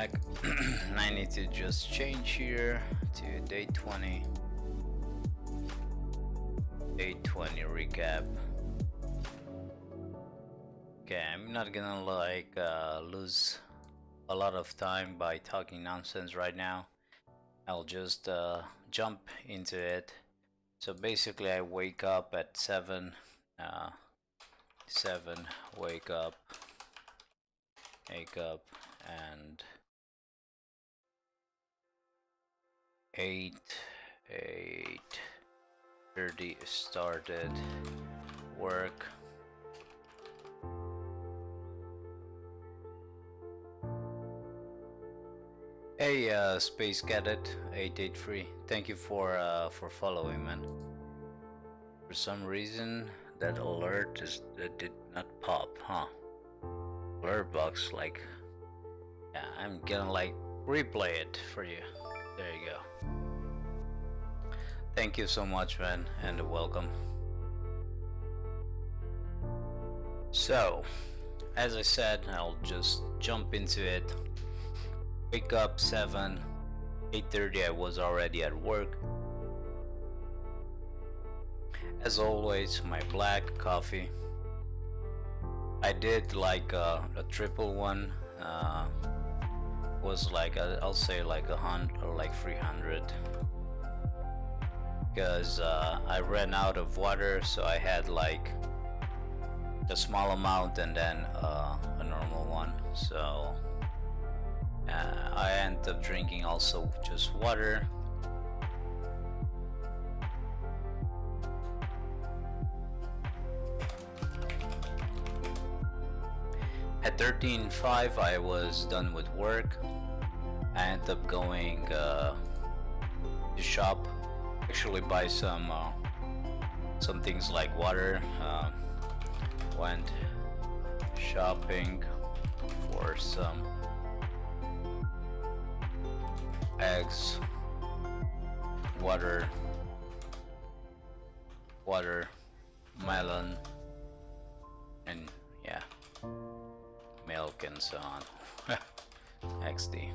back. I need to just change here to day 20. Day 20 recap. Okay, I'm not gonna lose a lot of time by talking nonsense right now. I'll just jump into it. So basically I wake up at 7, 7, wake up, and 8:30 started work. Hey, Space Cadet 883, thank you for following, man. For some reason, that alert did not pop, huh? Alert box, like, yeah, I'm gonna like replay it for you. There you go. Thank you so much, man, and welcome. So, as I said, I'll just jump into it. Wake up 7, 8:30 I was already at work. As always, my black coffee. I did like a triple one. Was like I'll say like 100 or like 300, because I ran out of water, so I had like a small amount and then a normal one. So I ended up drinking also just water. At 13:05 I was done with work. I ended up going to shop, actually buy some things like water. Went shopping for some eggs, water, melon, and yeah, milk and so on. XD.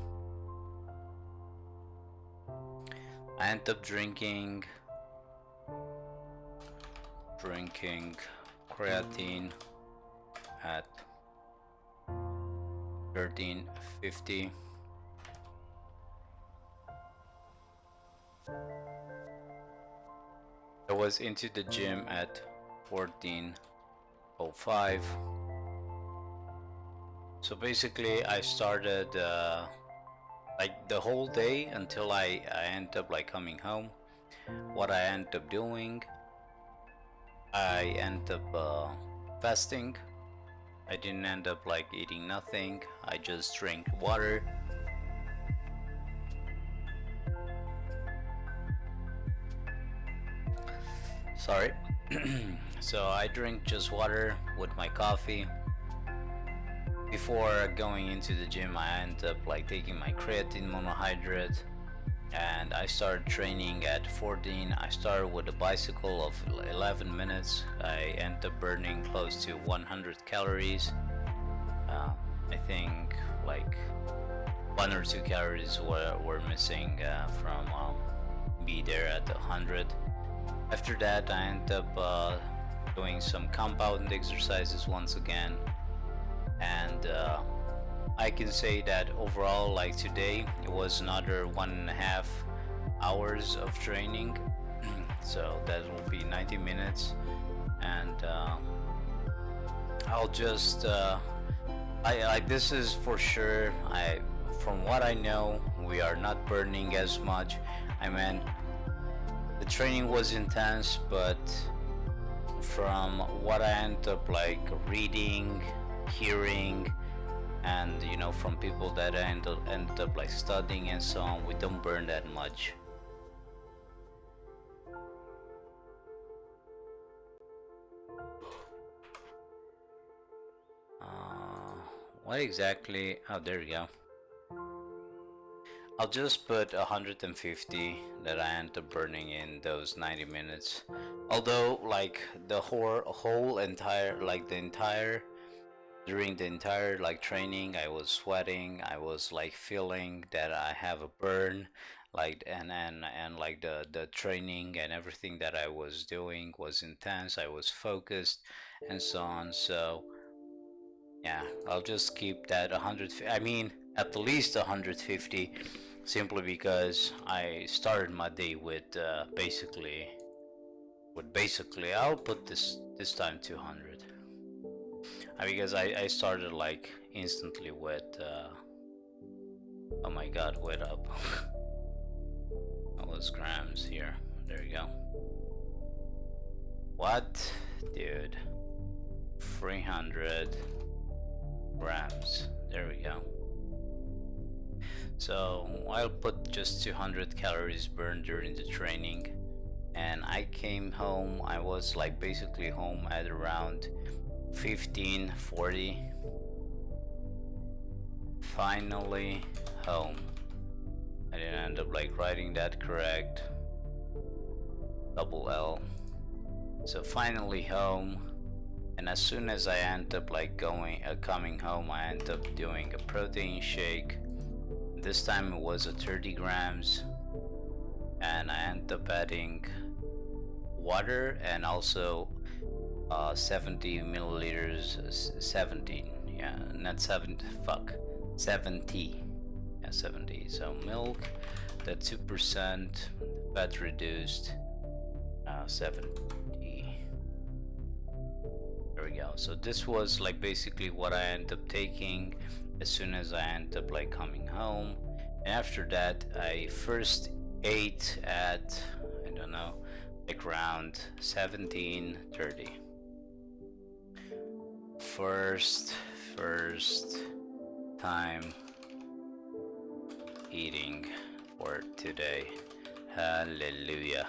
I ended up drinking creatine at 13:50. I was into the gym at 14:05. So basically I started like the whole day until I ended up like coming home. What I ended up doing, I ended up fasting. I didn't end up like eating nothing. I just drank water. Sorry. So I drink just water with my coffee. Before going into the gym, I ended up like taking my creatine monohydrate, and I started training at 14. I started with a bicycle of 11 minutes. I ended up burning close to 100 calories. I think like 1 or 2 calories were missing from be there at 100. After that, I ended up doing some compound exercises once again, and I can say that overall, like today, it was another 1.5 hours of training. So that will be 90 minutes, and I'll just I like, this is for sure. From what I know, we are not burning as much. I mean, the training was intense, but from what I ended up like reading, hearing, and you know, from people that ended up like studying and so on, we don't burn that much. What exactly? Oh, there you go. I'll just put 150 that I ended up burning in those 90 minutes. Although like the whole entire, like the entire During the entire like training, I was sweating. I was like feeling that I have a burn, like and like the training and everything that I was doing was intense. I was focused and so on. So yeah, I'll just keep that 100. I mean, at least 150, simply because I started my day with basically I'll put this time 200. Because I started like instantly with oh my god, wait up. All those grams here. There you go. What? Dude. 300 grams. There we go. So I'll put just 200 calories burned during the training, and I came home. I was like basically home at around 15:40. Finally home. I didn't end up like writing that correct. Double L. So finally home, and as soon as I end up like coming home, I end up doing a protein shake. This time it was a 30 grams, and I end up adding water and also 70 milliliters, 17, yeah, not 7, fuck, 70, yeah, 70, so milk, the 2% fat reduced, 70, there we go. So this was like basically what I ended up taking as soon as I ended up like coming home, and after that I first ate at, I don't know, like around 17:30. First time eating for today. Hallelujah.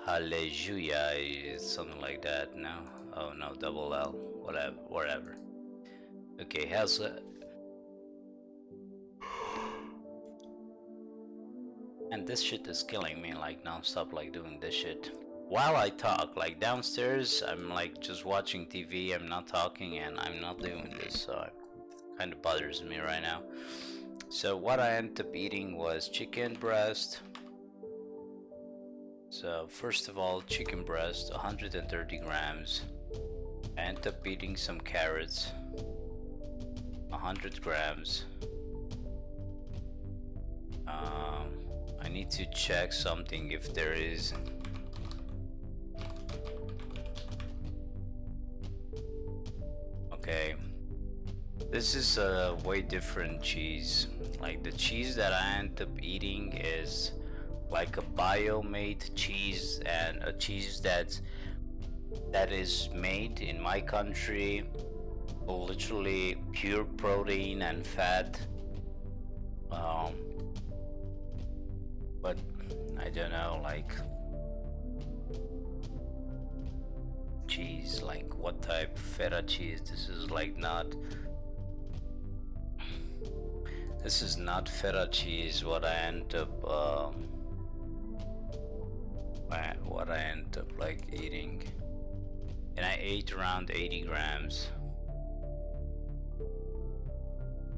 Hallelujah is something like that. No? Oh no, double L. Whatever. Okay, how's it? And this shit is killing me, like non-stop, like doing this shit while I talk. Like downstairs, I'm like just watching TV, I'm not talking, and I'm not doing this, so it kind of bothers me right now. So what I ended up eating was chicken breast. So first of all, chicken breast, 130 grams. I ended up eating some carrots, 100 grams. I need to check something if there is. Okay, this is a way different cheese. Like the cheese that I end up eating is like a bio-made cheese, and a cheese that is made in my country, literally pure protein and fat. But I don't know, like cheese, like what type feta cheese. This is like not. This is not feta cheese. What I end up like eating, and I ate around 80 grams.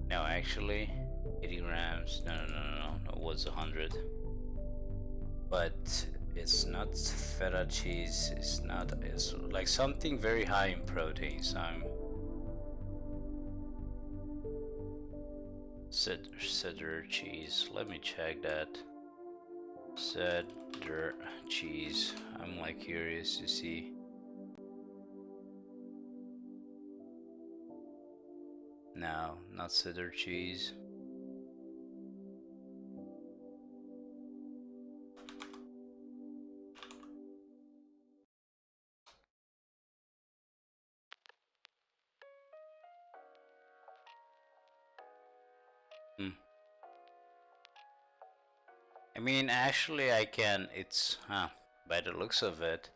No, actually, 80 grams. No, it was 100. But it's not feta cheese. It's not. It's like something very high in protein. So I'm cheddar cheese. Let me check that. Cheddar cheese. I'm like curious to see. No, not cheddar cheese. I mean, actually, I can. It's by the looks of it,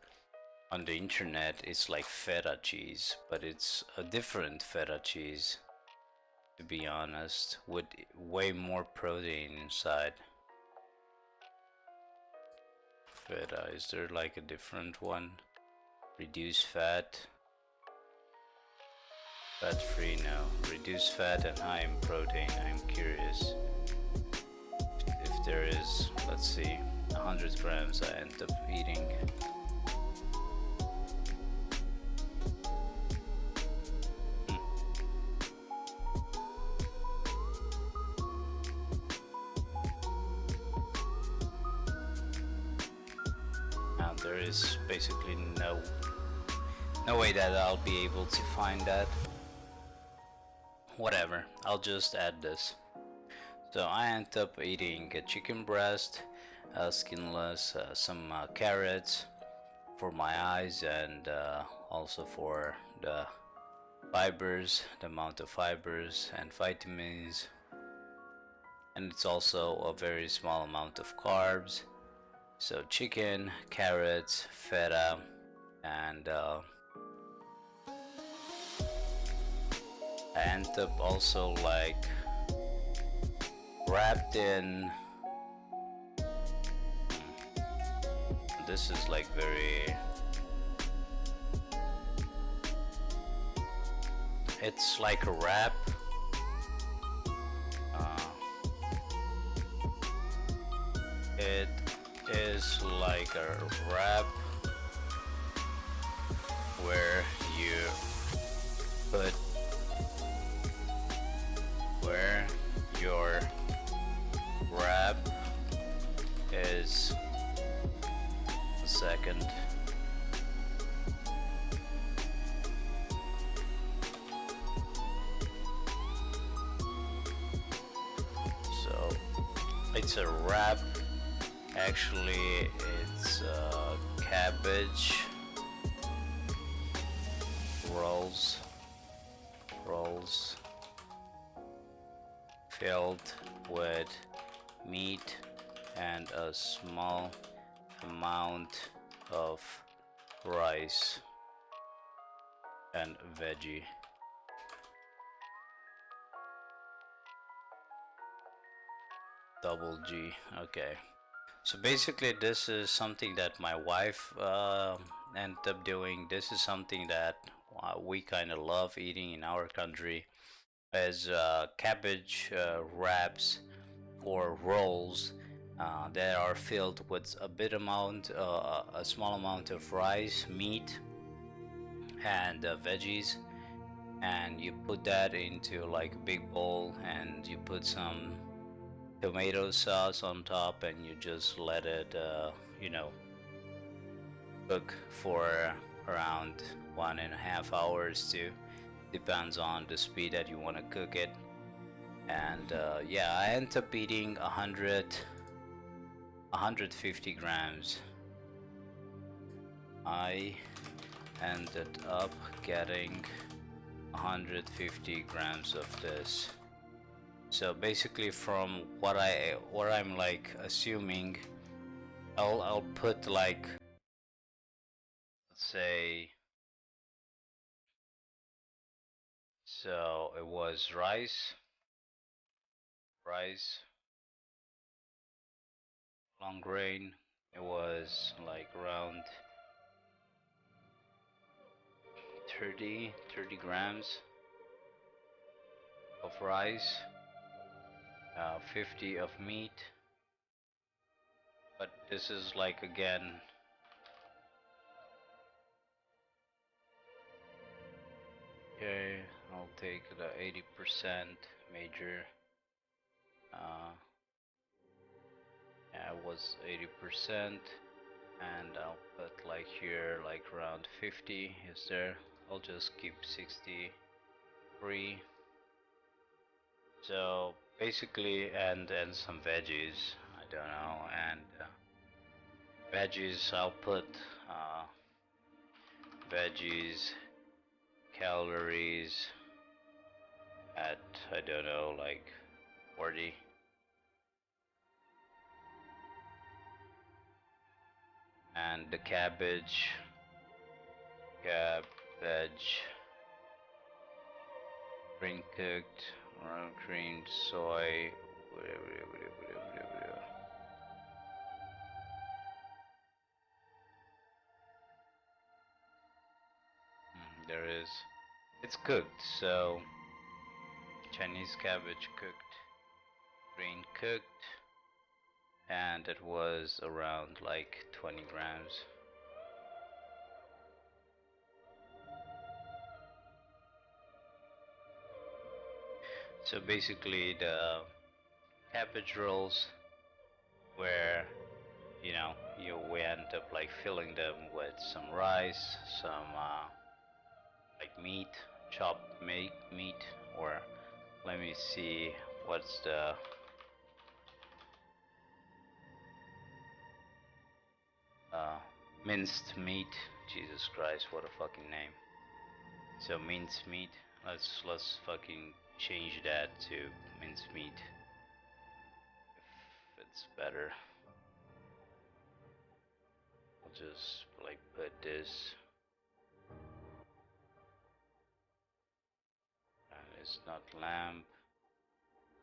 on the internet, it's like feta cheese, but it's a different feta cheese. To be honest, with way more protein inside. Feta, is there like a different one? Reduced fat. Fat free, no. Reduced fat and high in protein. I'm curious if there is, let's see, 100 grams I end up eating. Now there is basically no way that I'll be able to find that. Whatever, I'll just add this. So I end up eating a chicken breast, skinless, some carrots for my eyes, and also for the fibers, the amount of fibers and vitamins. And it's also a very small amount of carbs. So chicken, carrots, feta, and I end up also like wrapped in, this is like very, it's like a wrap. It is like a wrap where you put where your wrap is a second. So it's a wrap. Actually, it's cabbage rolls filled with meat and a small amount of rice and veggie. Double G. Okay. So basically, this is something that my wife ended up doing. This is something that we kind of love eating in our country, as cabbage wraps or rolls that are filled with a small amount of rice, meat, and veggies, and you put that into like a big bowl, and you put some tomato sauce on top, and you just let it cook for around 1.5 hours too, depends on the speed that you want to cook it. And yeah, I end up eating 150 grams. I ended up getting 150 grams of this. So basically, from what I'm like assuming, I'll put like, let's say, so it was rice, long grain. It was like around 30 grams of rice, 50 of meat. But this is like, again, okay, I'll take the 80% major. Yeah, it was 80%, and I'll put like here like around 50 is there. I'll just keep 63. So basically, and some veggies, I don't know, and veggies, I'll put veggies calories at, I don't know, like 40. And the cabbage, spring cooked, creamed soy, whatever. There is It's cooked, so Chinese cabbage cooked, green cooked, and it was around like 20 grams. So basically the cabbage rolls where we end up like filling them with some rice, some like meat, chopped meat, or let me see what's the minced meat. Jesus Christ, what a fucking name. So minced meat. Let's fucking change that to minced meat if it's better. I'll just like put this, and it's not lamb.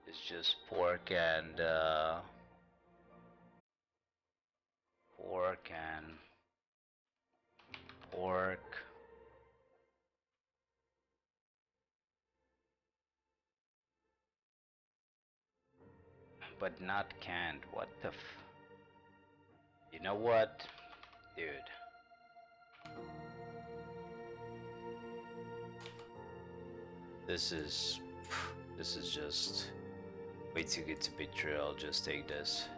It's just pork and pork and pork. But not canned. What the You know what? Dude. This is just way too good to be true. I'll just take this.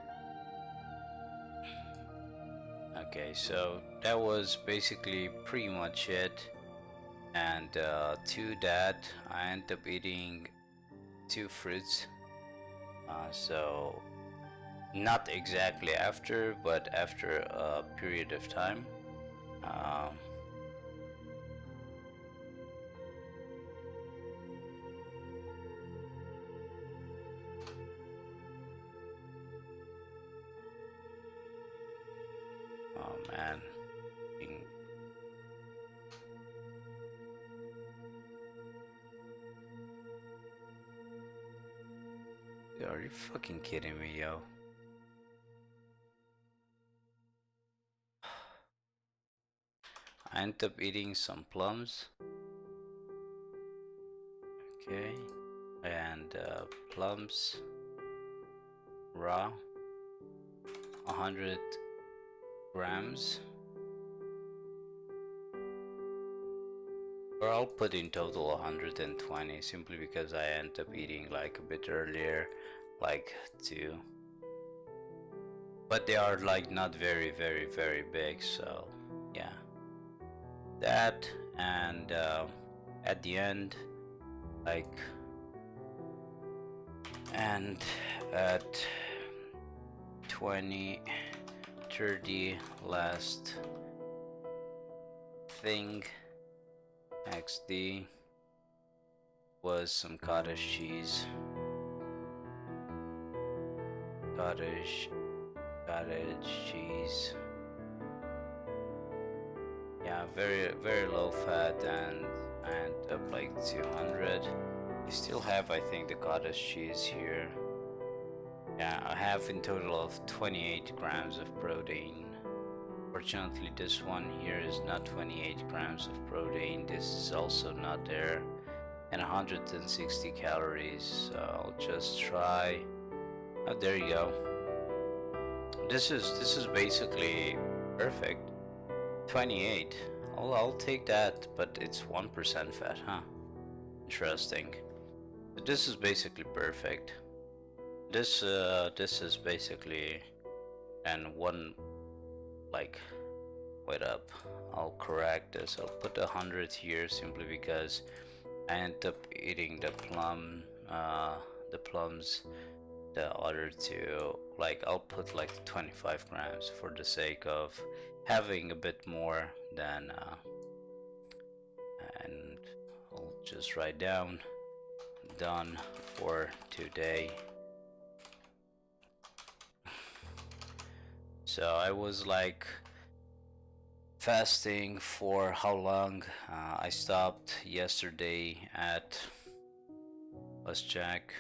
Okay, so that was basically pretty much it. And to that, I end up eating 2 fruits. So not exactly after, but after a period of time. Um, oh man. Are you fucking kidding me, yo? I end up eating some plums. Okay. And plums raw, 100 grams. Or I'll put in total 120 simply because I end up eating like a bit earlier, like 2. But they are like not very big, so yeah. That, and at the end, like, and at 20, 30 last thing, XD, was some cottage cheese. Cottage cheese. Yeah, very low fat, and I end up like 200. I still have, I think, the cottage cheese here. Yeah, I have in total of 28 grams of protein. Fortunately, this one here is not 28 grams of protein. This is also not there, and 160 calories. So I'll just try. Oh, there you go. This is basically perfect. 28. I'll take that, but it's 1% fat, huh? Interesting. But this is basically perfect. This is basically, and one, like, wait up, I'll correct this. I'll put 100 here simply because I end up eating the plums, the other 2, like I'll put like 25 grams for the sake of having a bit more than and I'll just write down done for today. So I was like fasting for how long? I stopped yesterday at, let's check.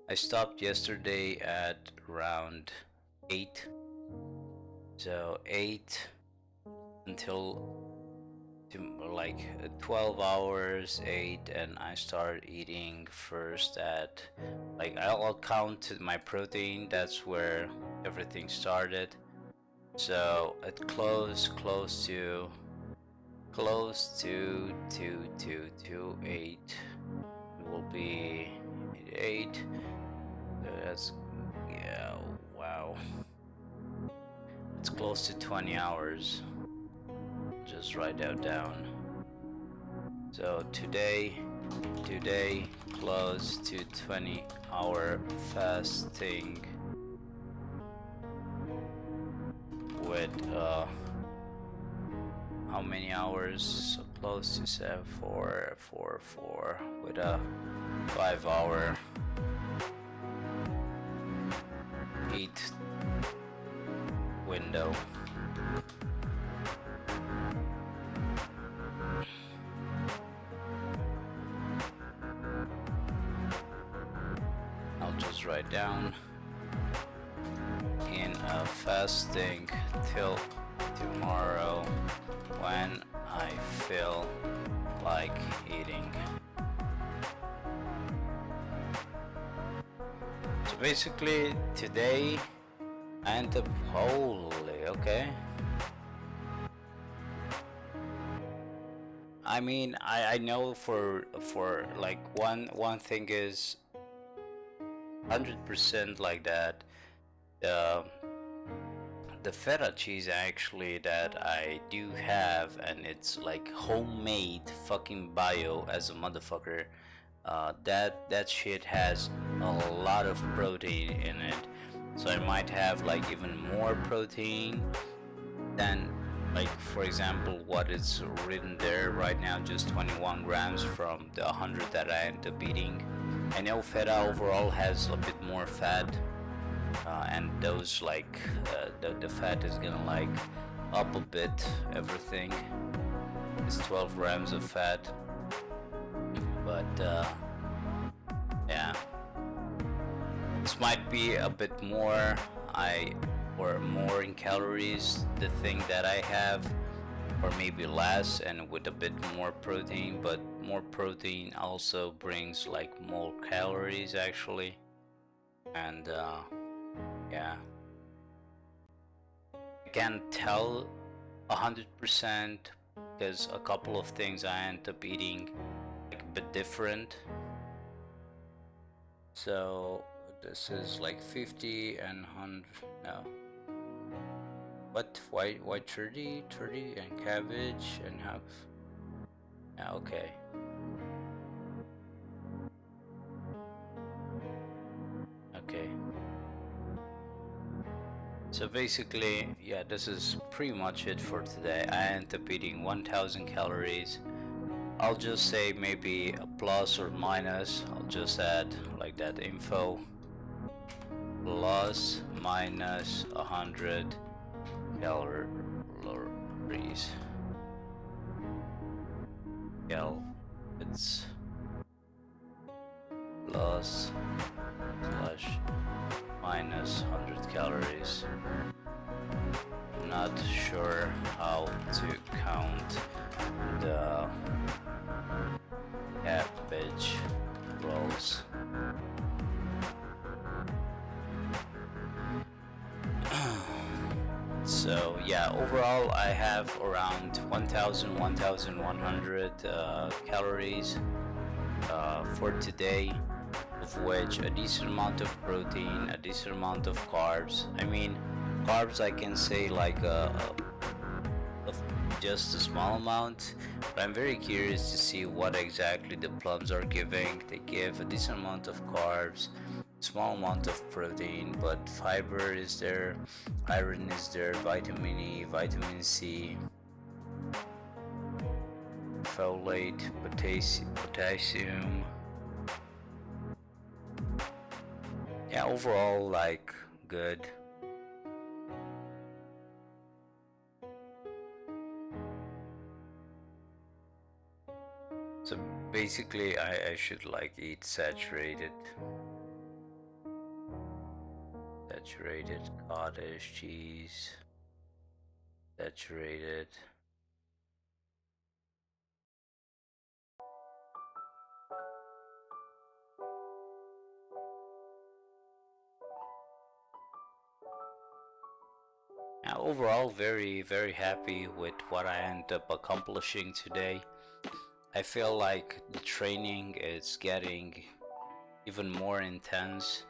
I stopped yesterday at around 8. So 8 until like 12 hours, 8, and I start eating first at, like, I'll count my protein. That's where everything started. So at close to 8 will be 8. That's, yeah, wow, it's close to 20 hours. Just write that down. So today close to 20-hour fasting with how many hours? So close to 7, 4 with a 5-hour eat window. I'll just write down in a fasting till tomorrow when I feel like eating. So basically today I end up, holy, okay. I mean, I know for like one thing is 100% like that. The feta cheese actually that I do have, and it's like homemade fucking bio as a motherfucker. That shit has a lot of protein in it, so I might have like even more protein than, like, for example, what is written there right now, just 21 grams from the 100 that I end up eating. I know feta overall has a bit more fat, and those like the fat is gonna like up a bit everything. It's 12 grams of fat, but yeah, this might be a bit more or more in calories, the thing that I have, or maybe less and with a bit more protein, but more protein also brings like more calories actually. And yeah, I can't tell 100% because a couple of things I end up eating like a bit different. So this is like 50 and 100, no, what, white 30 and cabbage and half. Yeah, okay. Okay, so basically, yeah, this is pretty much it for today. I end up eating 1000 calories. I'll just say maybe a plus or minus. I'll just add like that info. Plus minus 100 calories. It's plus slash minus 100 calories. I'm not sure how to count the cabbage rolls. So yeah, overall I have around 1100 calories for today, of which a decent amount of protein, a decent amount of carbs. I mean, carbs I can say like just a small amount, but I'm very curious to see what exactly the plums are giving. They give a decent amount of carbs, small amount of protein, but fiber is there, iron is there, vitamin E, vitamin C, folate, potassium. Yeah, overall like good. So basically I should like eat saturated cottage cheese, saturated Overall, very happy with what I ended up accomplishing today. I feel like the training is getting even more intense,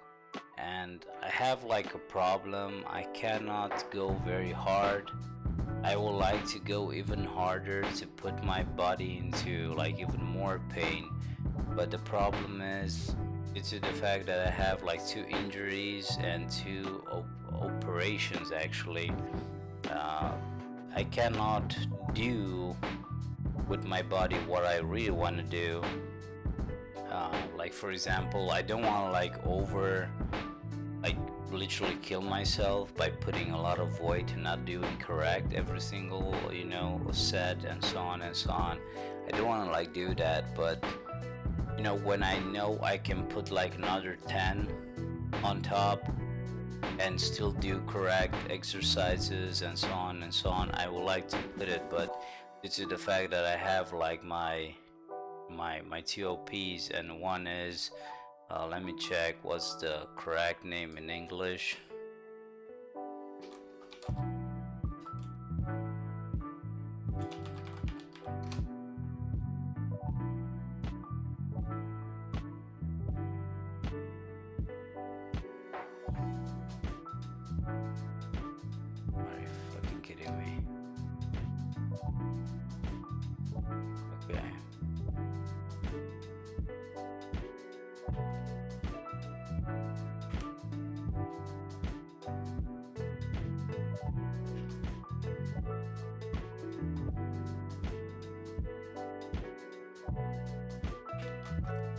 and I have like a problem. I cannot go very hard. I would like to go even harder to put my body into like even more pain, but the problem is due to the fact that I have like 2 injuries and 2 operations actually. uh, I cannot do with my body what I really want to do. Like for example, I don't want to like literally kill myself by putting a lot of weight and not doing correct every single set and so on and so on. I don't want to like do that, but when I know I can put like another 10 on top and still do correct exercises and so on and so on, I would like to put it. But due to the fact that I have like my 2 OPs, and one is let me check what's the correct name in English. Are you fucking kidding me? Okay.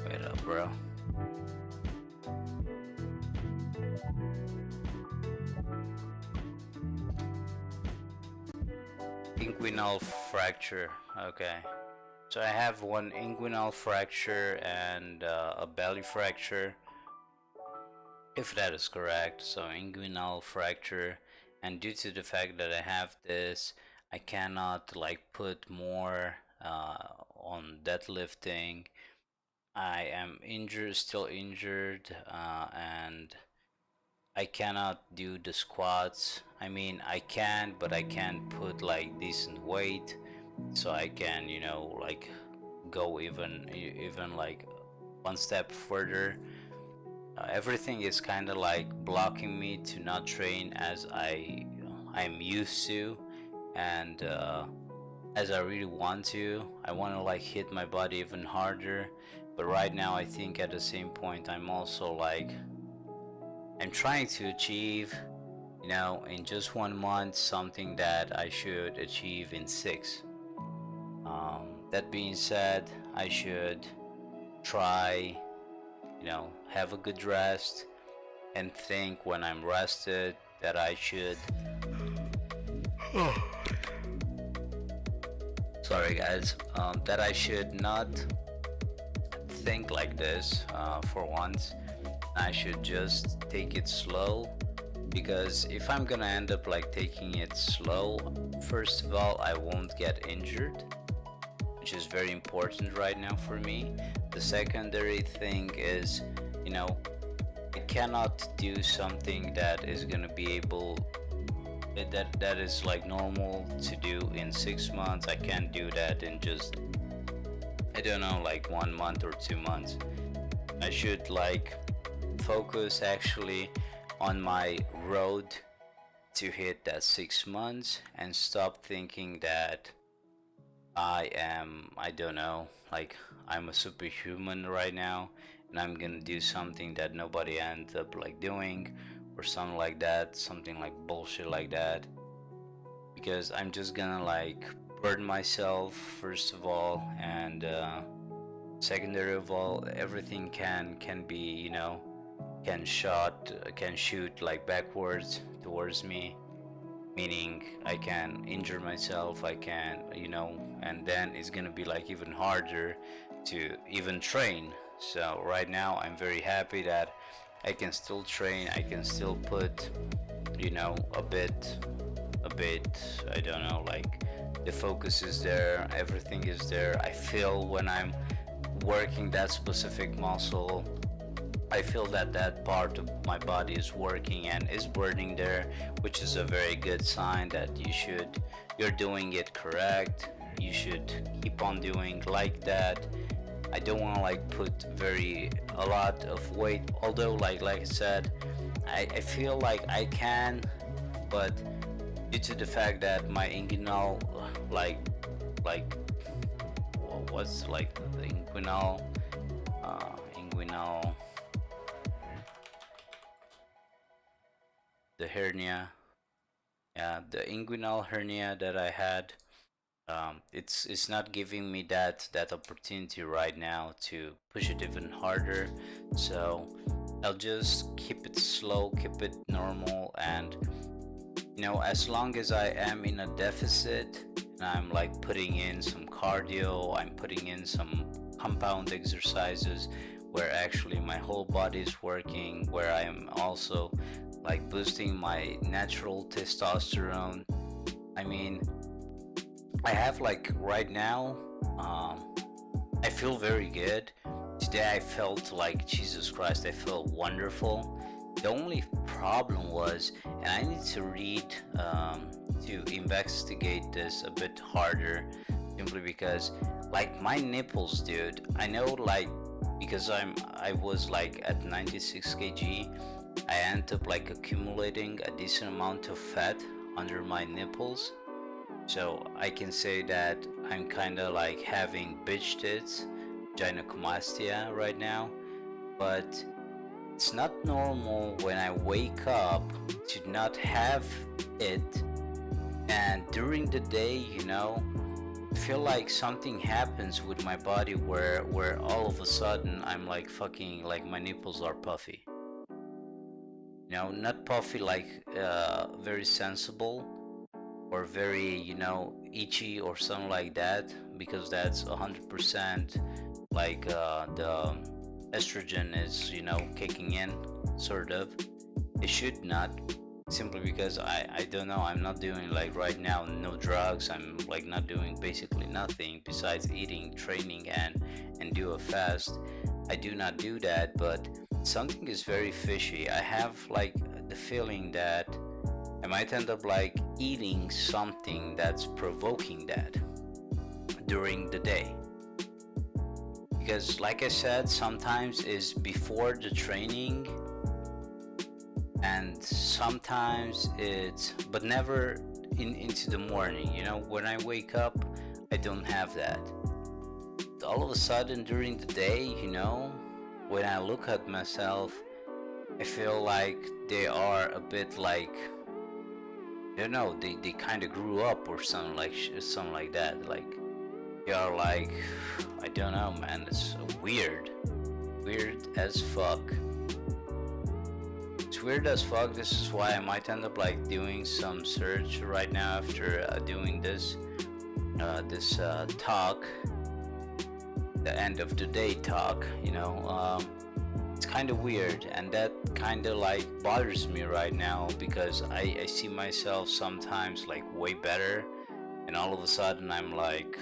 Wait up, bro. Inguinal fracture. Okay. So I have one inguinal fracture and a belly fracture, if that is correct. So inguinal fracture, and due to the fact that I have this, I cannot like put more on deadlifting. I am injured, still injured, and I cannot do the squats. I mean, I can, but I can't put like decent weight, so I can, like go even like one step further. Everything is kind of like blocking me to not train as I'm used to, and as I really want to. I want to like hit my body even harder, but right now I think at the same point I'm also like I'm trying to achieve, in just 1 month something that I should achieve in 6. That being said, I should try, have a good rest, and think when I'm rested that I should sorry guys, that I should not think like this for once. I should just take it slow, because if I'm gonna end up like taking it slow, first of all, I won't get injured, which is very important right now for me. The secondary thing is, I cannot do something that is gonna be able that is like normal to do in 6 months. I can't do that in just, I don't know, like 1 month or 2 months. I should like focus actually on my road to hit that 6 months, and stop thinking that I don't know, like I'm a superhuman right now and I'm gonna do something that nobody ends up like doing, or something like that, something like bullshit like that, because I'm just gonna like burn myself first of all, and secondary of all, everything can be, can shoot like backwards towards me, meaning I can injure myself, I can, and then it's gonna be like even harder to even train. So right now I'm very happy that I can still train, I can still put, a bit, I don't know, like the focus is there, everything is there. I feel when I'm working that specific muscle, I feel that that part of my body is working and is burning there, which is a very good sign that you're doing it correct. You should keep on doing like that. I don't want to like put a lot of weight, although like I said, I feel like I can, but due to the fact that my inguinal like what's like the inguinal the hernia, yeah, the inguinal hernia that I had, it's not giving me that opportunity right now to push it even harder. So I'll just keep it slow, keep it normal, and as long as I am in a deficit and I'm like putting in some cardio, I'm putting in some compound exercises where actually my whole body is working, where I am also like boosting my natural testosterone. I mean, I have like right now, I feel very good. Today I felt like Jesus Christ, I felt wonderful. The only problem was, and I need to read to investigate this a bit harder, simply because like my nipples, dude, I know like because I was like at 96 kg, I end up like accumulating a decent amount of fat under my nipples. So I can say that I'm kind of like having bitch tits, gynecomastia right now, but it's not normal when I wake up to not have it, and during the day, I feel like something happens with my body where all of a sudden I'm like fucking like my nipples are puffy. Not puffy like very sensible or very itchy or something like that, because that's 100% like the estrogen is kicking in, sort of. It should not, simply because I don't know, I'm not doing like right now no drugs, I'm like not doing basically nothing besides eating, training, and do a fast. I do not do that, but something is very fishy. I have like the feeling that I might end up like eating something that's provoking that during the day. Because like I said, sometimes is before the training and sometimes it's, but never into the morning. When I wake up, I don't have that. All of a sudden during the day, when I look at myself, I feel like they are a bit like, they kind of grew up or something like that. Like they are like, I don't know, man. It's weird as fuck. It's weird as fuck. This is why I might end up like doing some search right now after doing this talk, the end of the day talk. It's kind of weird, and that kind of like bothers me right now, because I see myself sometimes like way better, and all of a sudden I'm like,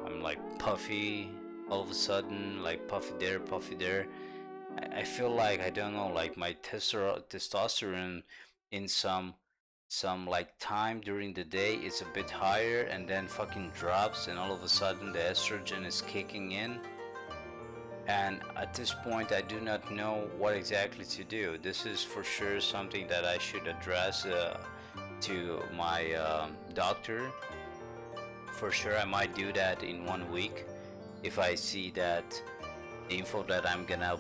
I'm like puffy, all of a sudden like puffy there. I feel like, I don't know, like my testosterone in some like time during the day is a bit higher and then fucking drops, and all of a sudden the estrogen is kicking in. And at this point, I do not know what exactly to do. This is for sure something that I should address to my doctor. For sure, I might do that in 1 week if I see that the info that I'm gonna,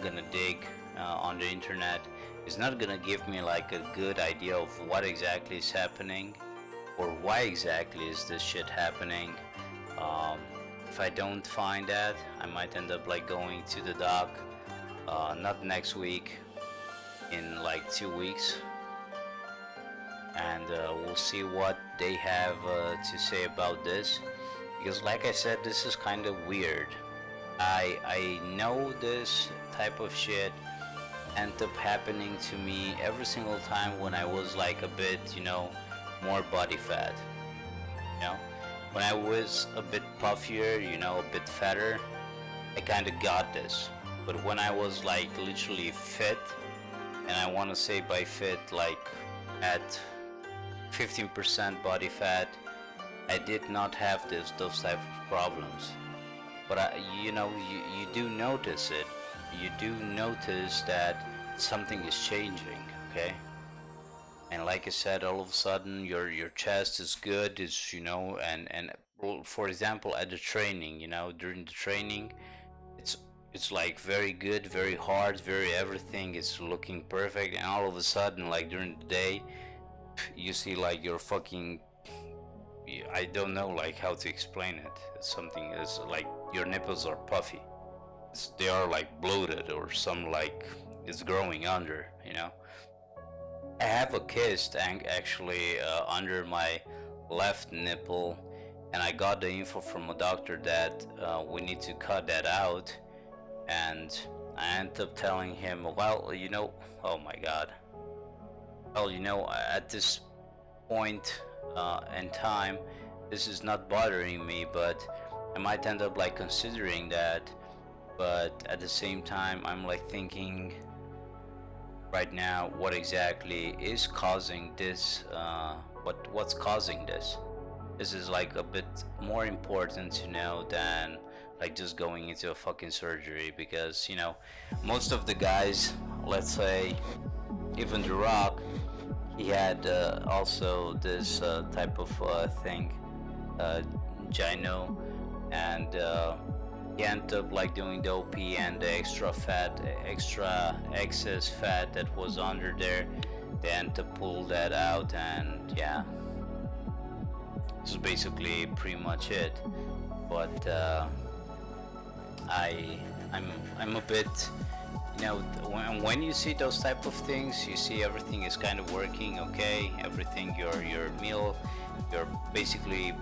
gonna dig on the internet is not gonna give me like a good idea of what exactly is happening or why exactly is this shit happening. If I don't find that, I might end up like going to the doc, not next week, in like 2 weeks, and we'll see what they have to say about this, because like I said, this is kind of weird. I know this type of shit ended up happening to me every single time when I was like a bit, more body fat, when I was a bit puffier, a bit fatter, I kind of got this. But when I was like literally fit, and I want to say by fit like at 15% body fat, I did not have those type of problems. But you do notice it. You do notice that something is changing, okay? And like I said, all of a sudden your chest is good, is and well, for example, at the training, during the training, it's like very good, very hard, very everything is looking perfect, and all of a sudden, like during the day, you see like your fucking, I don't know like how to explain it. Something is like your nipples are puffy. They are like bloated or some like it's growing under, I have a cyst actually under my left nipple, and I got the info from a doctor that we need to cut that out. And I ended up telling him, well, oh my god. Well, at this point in time, this is not bothering me, but I might end up like considering that. But at the same time, I'm like thinking right now, what exactly is causing this? What's causing this? This is like a bit more important to know than like just going into a fucking surgery, because most of the guys, let's say even The Rock, he had also this type of thing, gyno, and he ended up like doing the OP, and the extra excess fat that was under there, they had to pull that out, and yeah, this is basically pretty much it. But I'm a bit, when you see those type of things, you see everything is kind of working okay, everything, your meal, your basically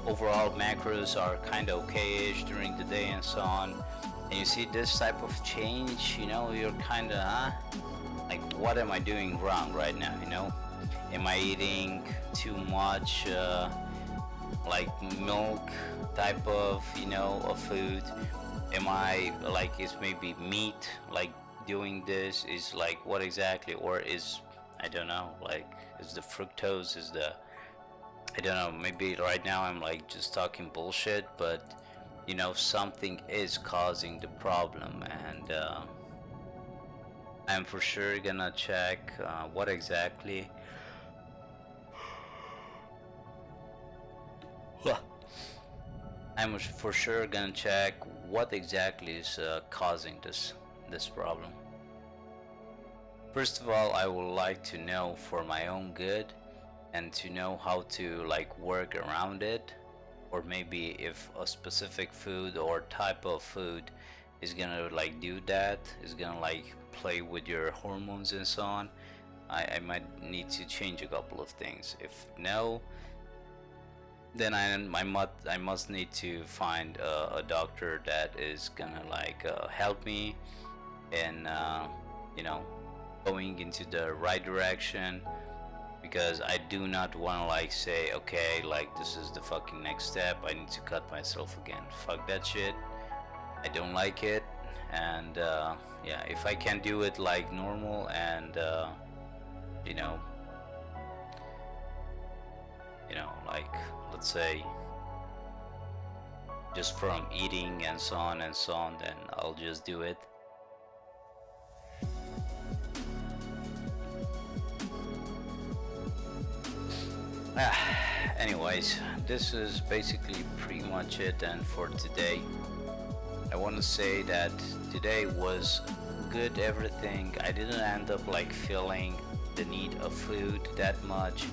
overall macros are kind of okay-ish during the day and so on, and you see this type of change, you're kind of like, what am I doing wrong right now? Am I eating too much like milk type of of food? Am I like, is maybe meat like doing this? Is like, what exactly? Or is, I don't know, like, is the fructose, is the, I don't know, maybe right now I'm like just talking bullshit, but something is causing the problem, and I'm for sure gonna check what exactly I'm for sure gonna check what exactly is causing this problem. First of all, I would like to know for my own good, and to know how to like work around it, or maybe if a specific food or type of food is gonna like do that, is gonna like play with your hormones and so on, I might need to change a couple of things. If no, then I must need to find a doctor that is gonna like help me in going into the right direction, because I do not want to like say, okay, like this is the fucking next step, I need to cut myself again. Fuck that shit, I don't like it. And yeah, if I can do it like normal, and like, let's say just from eating and so on, then I'll just do it. Anyways, this is basically pretty much it, and for today I want to say that today was good, everything. I didn't end up like feeling the need of food that much,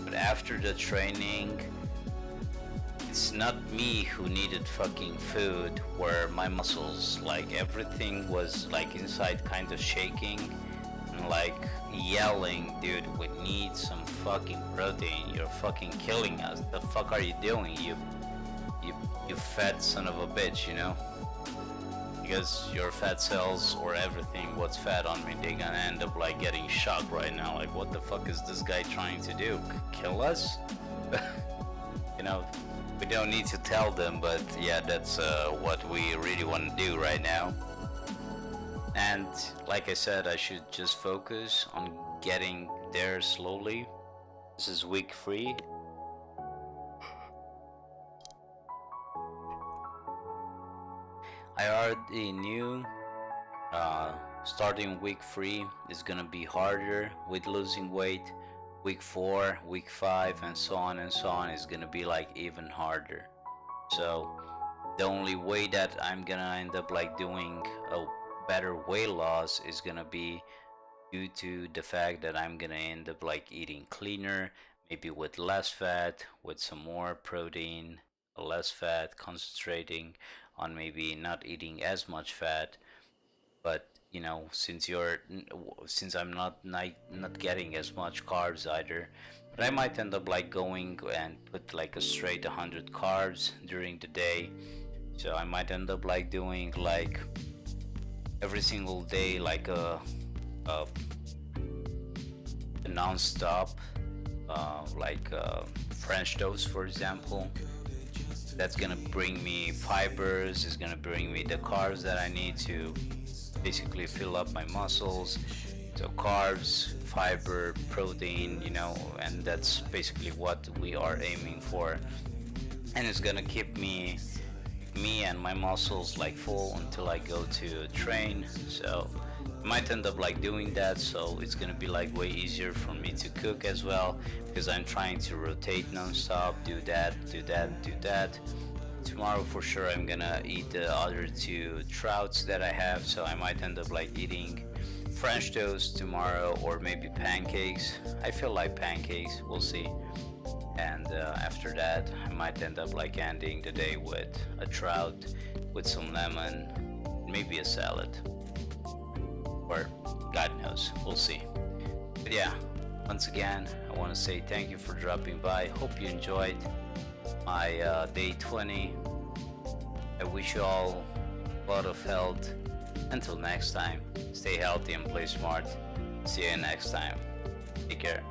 but after the training, it's not me who needed fucking food, where my muscles, like everything was like inside kind of shaking and like yelling, dude, we need some fucking protein, you're fucking killing us, the fuck are you doing, you fat son of a bitch, because your fat cells or everything what's fat on me, they're gonna end up like getting shocked right now, like what the fuck is this guy trying to do, kill us? We don't need to tell them, but yeah, that's what we really want to do right now. And like I said, I should just focus on getting there slowly. This is week 3. I already knew starting week 3 is gonna be harder with losing weight. Week 4, week 5, and so on is gonna be like even harder. So the only way that I'm gonna end up like doing a better weight loss is gonna be due to the fact that I'm gonna end up like eating cleaner, maybe with less fat, with some more protein, less fat, concentrating on maybe not eating as much fat. But you know, since I'm not getting as much carbs either, but I might end up like going and put like a straight 100 carbs during the day. So I might end up like doing like every single day like a non-stop French toast, for example. That's gonna bring me fibers, is gonna bring me the carbs that I need to basically fill up my muscles. So carbs, fiber, protein, you know, and that's basically what we are aiming for. And it's gonna keep me and my muscles like full until I go to train. So I might end up like doing that, so it's gonna be like way easier for me to cook as well, because I'm trying to rotate non-stop, do that, do that, do that. Tomorrow for sure I'm gonna eat the other 2 trouts that I have, so I might end up like eating French toast tomorrow, or maybe pancakes. I feel like pancakes, we'll see. And after that I might end up like ending the day with a trout with some lemon, maybe a salad, or God knows, we'll see. But yeah, once again I want to say thank you for dropping by. Hope you enjoyed my day 20. I wish you all a lot of health. Until next time, stay healthy and play smart. See you next time. Take care.